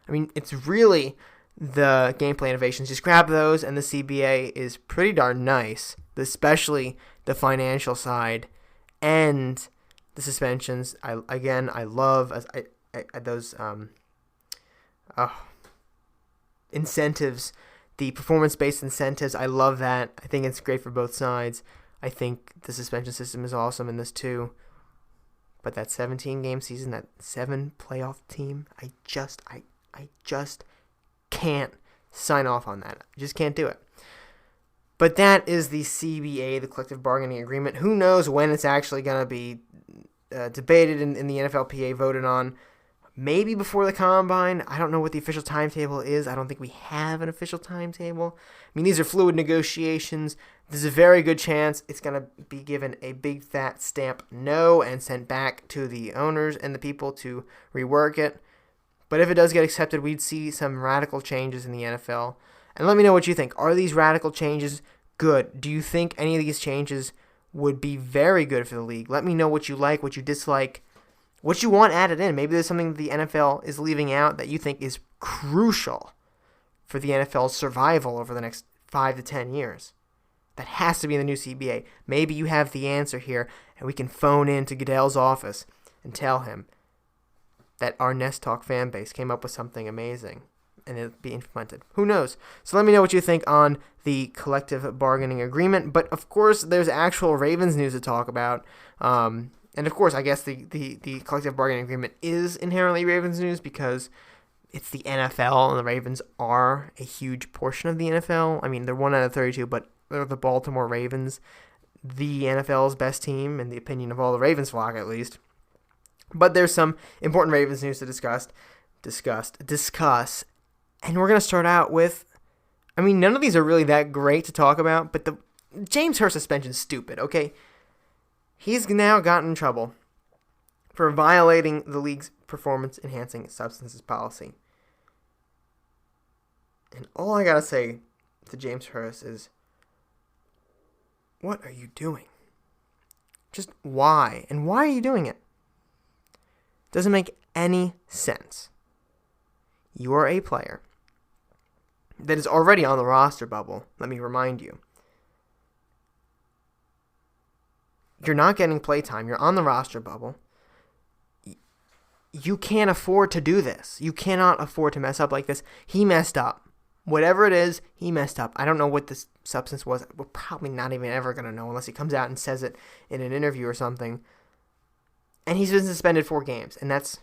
It's really the gameplay innovations. Just grab those, and the CBA is pretty darn nice, especially the financial side and the suspensions. I love those incentives, the performance-based incentives. I love that. I think it's great for both sides. I think the suspension system is awesome in this too. But that 17-game season, that 7 playoff team, I just can't sign off on that. I just can't do it. But that is the CBA, the collective bargaining agreement. Who knows when it's actually going to be debated in the NFLPA, voted on. Maybe before the Combine. I don't know what the official timetable is. I don't think we have an official timetable. I mean, these are fluid negotiations. There's a very good chance it's going to be given a big fat stamp no and sent back to the owners and the people to rework it. But if it does get accepted, we'd see some radical changes in the NFL. And let me know what you think. Are these radical changes good? Do you think any of these changes would be very good for the league? Let me know what you like, what you dislike, what you want added in. Maybe there's something that the NFL is leaving out that you think is crucial for the NFL's survival over the next 5 to 10 years. That has to be in the new CBA. Maybe you have the answer here, and we can phone in to Goodell's office and tell him that our Nest Talk fan base came up with something amazing, and it'll be implemented. Who knows? So let me know what you think on the collective bargaining agreement. But, of course, there's actual Ravens news to talk about. And, of course, I guess the collective bargaining agreement is inherently Ravens news because it's the NFL, and the Ravens are a huge portion of the NFL. I mean, they're 1 out of 32, but they're the Baltimore Ravens, the NFL's best team, in the opinion of all the Ravens flock at least. But there's some important Ravens news to discuss. And we're going to start out with, I mean, none of these are really that great to talk about, but the James Hurst suspension's stupid, okay? He's now gotten in trouble for violating the league's performance-enhancing substances policy. And all I got to say to James Hurst is, what are you doing? Just why? And why are you doing it? Doesn't make any sense. You are a player that is already on the roster bubble, let me remind you. You're not getting playtime. You're on the roster bubble. You can't afford to do this. You cannot afford to mess up like this. He messed up. Whatever it is, he messed up. I don't know what this substance was. We're probably not even ever going to know unless he comes out and says it in an interview or something. And he's been suspended 4 games. And that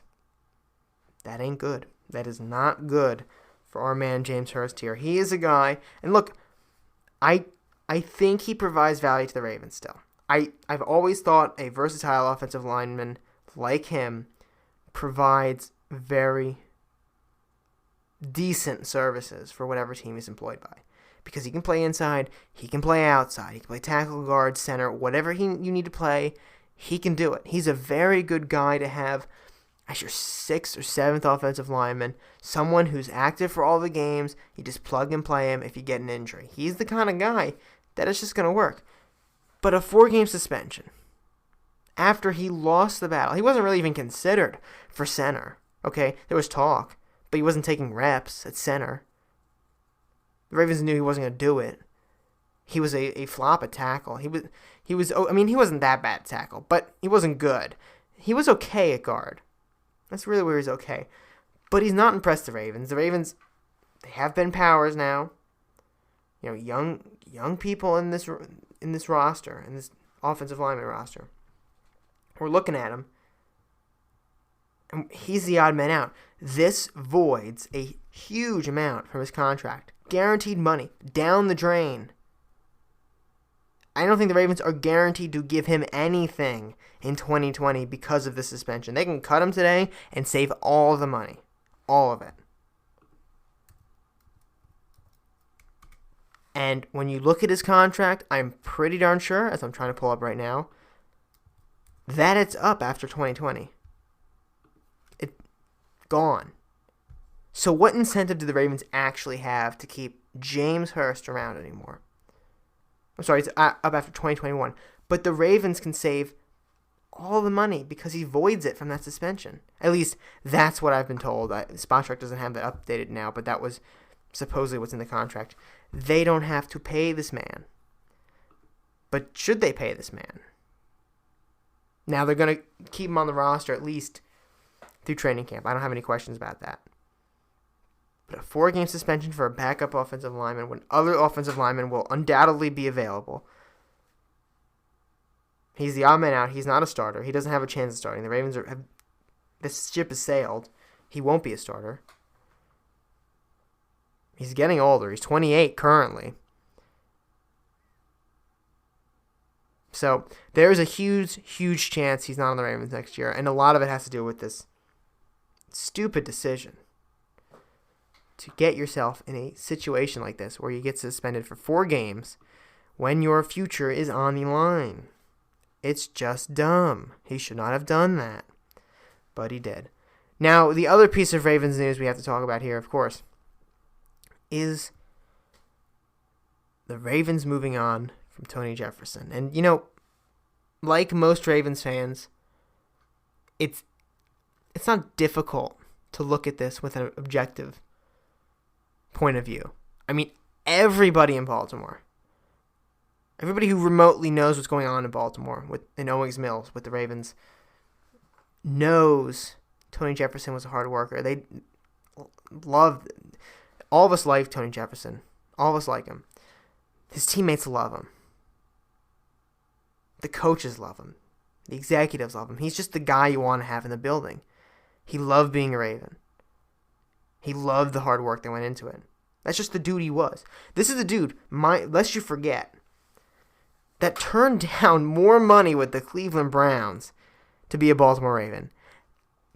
ain't good. That is not good for our man James Hurst here. He is a guy, and look, I think he provides value to the Ravens still. I've always thought a versatile offensive lineman like him provides very decent services for whatever team he's employed by. Because he can play inside, he can play outside, he can play tackle, guard, center, whatever you need to play, he can do it. He's a very good guy to have as your 6th or 7th offensive lineman, someone who's active for all the games. You just plug and play him if you get an injury. He's the kind of guy that is just going to work. But a 4-game suspension after he lost the battle, he wasn't really even considered for center. Okay, there was talk, but he wasn't taking reps at center. The Ravens knew he wasn't going to do it. He was a flop at tackle. He wasn't that bad at tackle, but he wasn't good. He was okay at guard. That's really where he's okay. But he's not impressed the Ravens. The Ravens, they have Ben Powers now. You know, young people in this roster, in this offensive lineman roster. We're looking at him, and he's the odd man out. This voids a huge amount from his contract. Guaranteed money, down the drain. I don't think the Ravens are guaranteed to give him anything in 2020 because of the suspension. They can cut him today and save all the money. All of it. And when you look at his contract, I'm pretty darn sure, as I'm trying to pull up right now, that it's up after 2020. It's gone. So what incentive do the Ravens actually have to keep James Hurst around anymore? I'm sorry, it's up after 2021. But the Ravens can save all the money because he voids it from that suspension. At least that's what I've been told. Spotrac doesn't have that updated now, but that was supposedly what's in the contract. They don't have to pay this man. But should they pay this man? Now they're going to keep him on the roster at least through training camp. I don't have any questions about that. But a 4-game suspension for a backup offensive lineman when other offensive linemen will undoubtedly be available. He's the odd man out. He's not a starter. He doesn't have a chance of starting. The Ravens this ship has sailed. He won't be a starter. He's getting older. He's 28 currently. So there's a huge, huge chance he's not on the Ravens next year. And a lot of it has to do with this stupid decision to get yourself in a situation like this where you get suspended for 4 games when your future is on the line. It's just dumb. He should not have done that. But he did. Now, the other piece of Ravens news we have to talk about here, of course, is the Ravens moving on from Tony Jefferson. And, like most Ravens fans, it's not difficult to look at this with an objective point of view. I mean, everybody in Baltimore, everybody who remotely knows what's going on in Baltimore, in Owings Mills, with the Ravens, knows Tony Jefferson was a hard worker. They loved, all of us like Tony Jefferson. All of us like him. His teammates love him. The coaches love him. The executives love him. He's just the guy you want to have in the building. He loved being a Raven. He loved the hard work that went into it. That's just the dude he was. This is the dude, lest you forget, that turned down more money with the Cleveland Browns to be a Baltimore Raven.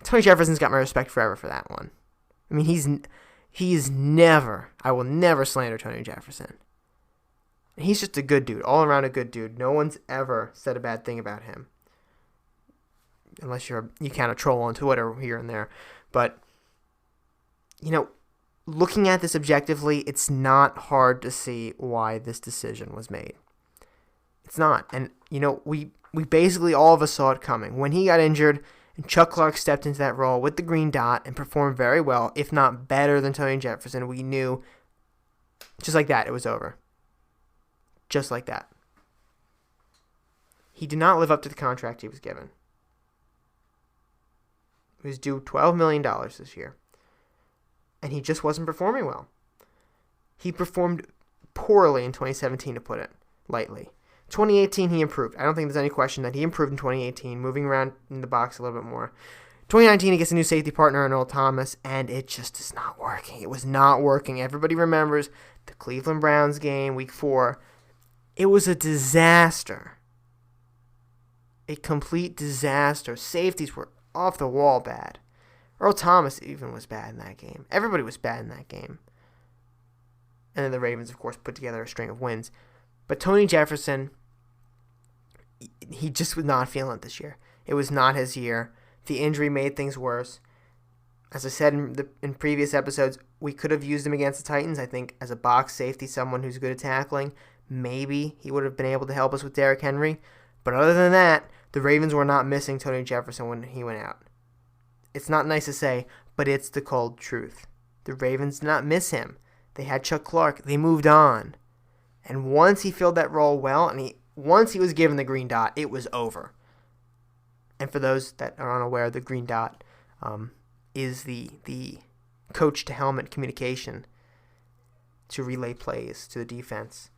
Tony Jefferson's got my respect forever for that one. I mean, I will never slander Tony Jefferson. He's just a good dude, all around a good dude. No one's ever said a bad thing about him. Unless you kind of troll on Twitter here and there. But, looking at this objectively, it's not hard to see why this decision was made. It's not. And, we basically all of us saw it coming. When he got injured and Chuck Clark stepped into that role with the green dot and performed very well, if not better than Tony Jefferson, we knew just like that it was over. Just like that. He did not live up to the contract he was given. He was due $12 million this year. And he just wasn't performing well. He performed poorly in 2017, to put it lightly. 2018, he improved. I don't think there's any question that he improved in 2018, moving around in the box a little bit more. 2019, he gets a new safety partner in Earl Thomas, and it just is not working. It was not working. Everybody remembers the Cleveland Browns game, week 4. It was a disaster. A complete disaster. Safeties were off the wall bad. Earl Thomas even was bad in that game. Everybody was bad in that game. And then the Ravens, of course, put together a string of wins. But Tony Jefferson, he just was not feeling it this year. It was not his year. The injury made things worse. As I said in previous episodes, we could have used him against the Titans. I think as a box safety, someone who's good at tackling, maybe he would have been able to help us with Derrick Henry. But other than that, the Ravens were not missing Tony Jefferson when he went out. It's not nice to say, but it's the cold truth. The Ravens did not miss him. They had Chuck Clark. They moved on. And once he filled that role well, and once he was given the green dot, it was over. And for those that are unaware, the green dot is the coach-to-helmet communication to relay plays to the defense.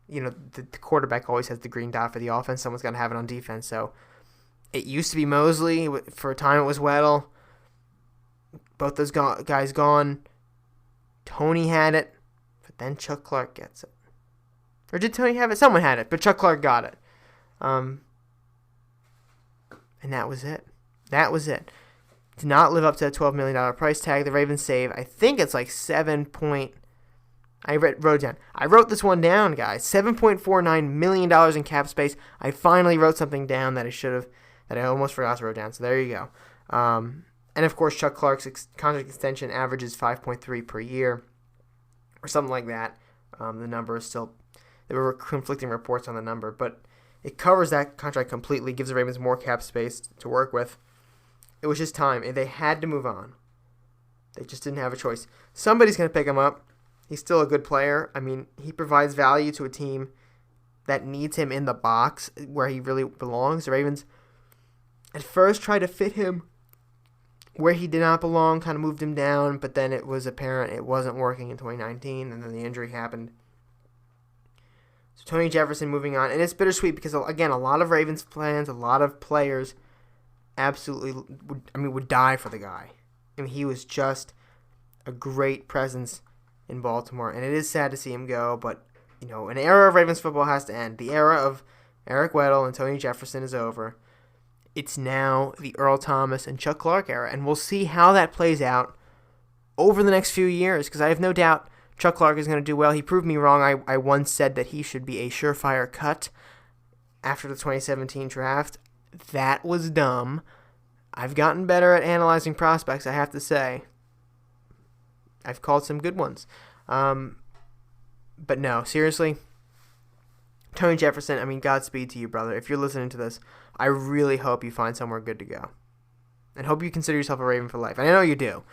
The quarterback always has the green dot for the offense. Someone's got to have it on defense. So it used to be Mosley. For a time, it was Weddle. Both those guys gone. Tony had it, but then Chuck Clark gets it. Or did Tony have it? Someone had it, but Chuck Clark got it. And that was it. That was it. Did not live up to that $12 million price tag. The Ravens save, I think it's like I wrote this one down, guys. $7.49 million in cap space. I finally wrote something down that I almost forgot to write down. So there you go. And of course, Chuck Clark's contract extension averages 5.3 per year, or something like that. The number is still, there were conflicting reports on the number, but it covers that contract completely, gives the Ravens more cap space to work with. It was just time, and they had to move on. They just didn't have a choice. Somebody's going to pick him up. He's still a good player. I mean, he provides value to a team that needs him in the box where he really belongs. The Ravens at first tried to fit him where he did not belong, kind of moved him down, but then it was apparent it wasn't working in 2019, and then the injury happened. So Tony Jefferson moving on, and it's bittersweet because, again, a lot of Ravens fans, a lot of players absolutely would die for the guy. I mean, he was just a great presence in Baltimore, and it is sad to see him go, but, an era of Ravens football has to end. The era of Eric Weddle and Tony Jefferson is over. It's now the Earl Thomas and Chuck Clark era, and we'll see how that plays out over the next few years, because I have no doubt Chuck Clark is going to do well. He proved me wrong. I once said that he should be a surefire cut after the 2017 draft. That was dumb. I've gotten better at analyzing prospects, I have to say. I've called some good ones. But no, seriously, Tony Jefferson, Godspeed to you, brother. If you're listening to this, I really hope you find somewhere good to go. And hope you consider yourself a Raven for life. And I know you do.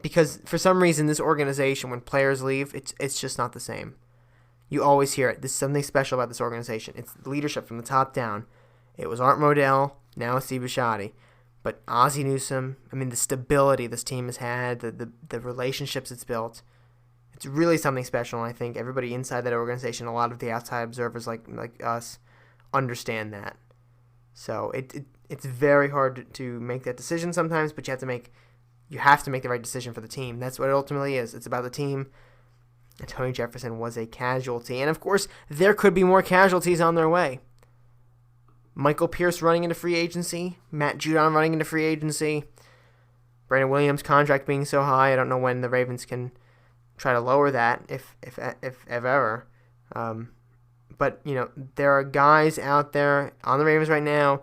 Because for some reason, this organization, when players leave, it's just not the same. You always hear it. There's something special about this organization. It's leadership from the top down. It was Art Modell, now it's Steve Bisciotti. But Ozzie Newsome, the stability this team has had, the relationships it's built, it's really something special. And I think everybody inside that organization, a lot of the outside observers like us, understand that. So it's very hard to make that decision sometimes, but you have to make the right decision for the team. That's what it ultimately is. It's about the team. And Tony Jefferson was a casualty. And, of course, there could be more casualties on their way. Michael Pierce running into free agency. Matt Judon running into free agency. Brandon Williams' contract being so high, I don't know when the Ravens can try to lower that, if ever. But, there are guys out there on the Ravens right now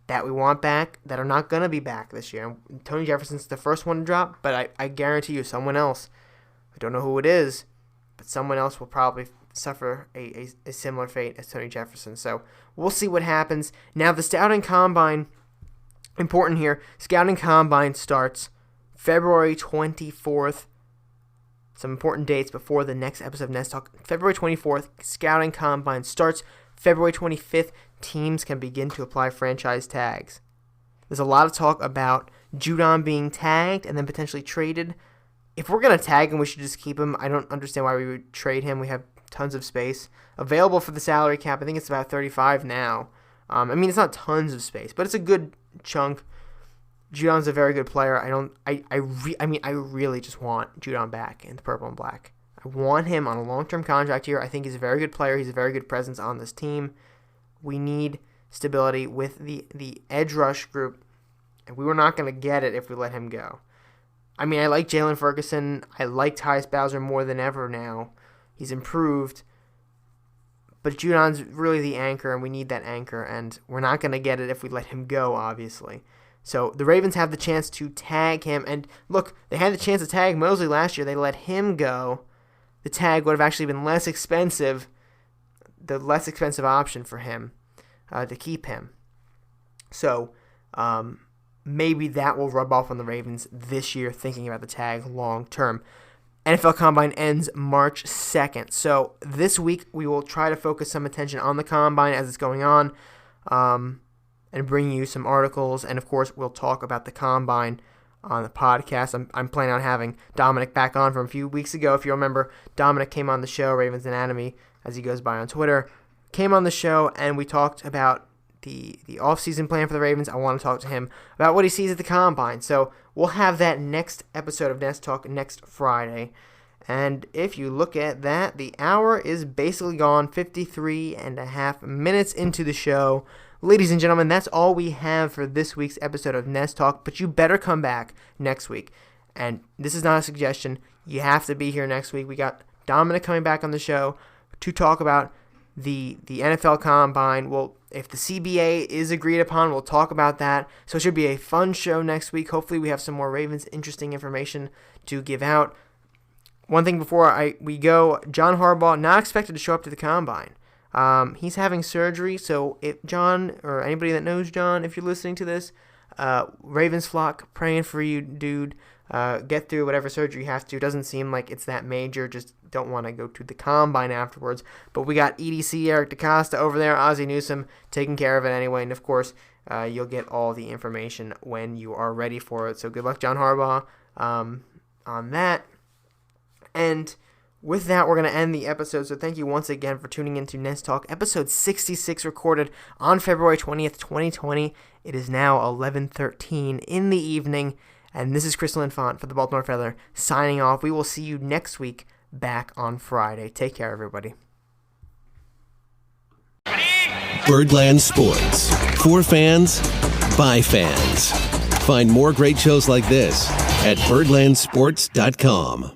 that we want back that are not going to be back this year. Tony Jefferson's the first one to drop, but I guarantee you someone else, I don't know who it is, but someone else will probably suffer a similar fate as Tony Jefferson. So we'll see what happens. Now the Scouting Combine, important here, Scouting Combine starts February 24th. Some important dates before the next episode of Nest Talk. February 24th, Scouting Combine starts. February 25th, teams can begin to apply franchise tags. There's a lot of talk about Judon being tagged and then potentially traded. If we're going to tag him, we should just keep him. I don't understand why we would trade him. We have tons of space available for the salary cap. I think it's about 35 now. It's not tons of space, but it's a good chunk. Judon's a very good player. I really just want Judon back in the purple and black. I want him on a long-term contract here. I think he's a very good player. He's a very good presence on this team. We need stability with the edge rush group, and we were not going to get it if we let him go. I like Jalen Ferguson. I like Tyus Bowser more than ever now. He's improved. But Judon's really the anchor, and we need that anchor, and we're not going to get it if we let him go, obviously. So the Ravens have the chance to tag him, and look, they had the chance to tag Mosley last year. They let him go. The tag would have actually been less expensive, the less expensive option for him to keep him. So maybe that will rub off on the Ravens this year, thinking about the tag long term. NFL Combine ends March 2nd. So this week we will try to focus some attention on the Combine as it's going on and bring you some articles. And, of course, we'll talk about the Combine on the podcast. I'm planning on having Dominic back on from a few weeks ago. If you remember, Dominic came on the show, Ravens Anatomy, as he goes by on Twitter, came on the show, and we talked about the offseason plan for the Ravens. I want to talk to him about what he sees at the Combine. So we'll have that next episode of Nest Talk next Friday. And if you look at that, the hour is basically gone, 53 and a half minutes into the show. Ladies and gentlemen, that's all we have for this week's episode of Nest Talk, but you better come back next week. And this is not a suggestion. You have to be here next week. We got Dominic coming back on the show to talk about the NFL Combine. Well, if the CBA is agreed upon, we'll talk about that. So it should be a fun show next week. Hopefully we have some more Ravens interesting information to give out. One thing before we go, John Harbaugh not expected to show up to the Combine. He's having surgery, so if John, or anybody that knows John, if you're listening to this, Ravens flock, praying for you, dude. Get through whatever surgery you have to. It doesn't seem like it's that major. Just don't want to go to the Combine afterwards. But we got EDC, Eric DeCosta over there, Ozzie Newsome taking care of it anyway. And, of course, you'll get all the information when you are ready for it. So good luck, John Harbaugh, on that. And with that, we're going to end the episode. So thank you once again for tuning in to Nest Talk, episode 66, recorded on February 20th, 2020. It is now 11:13 in the evening, and this is Christopher Linfante for the Baltimore Feather, signing off. We will see you next week, back on Friday. Take care, everybody. Birdland Sports. For fans, by fans. Find more great shows like this at birdlandsports.com.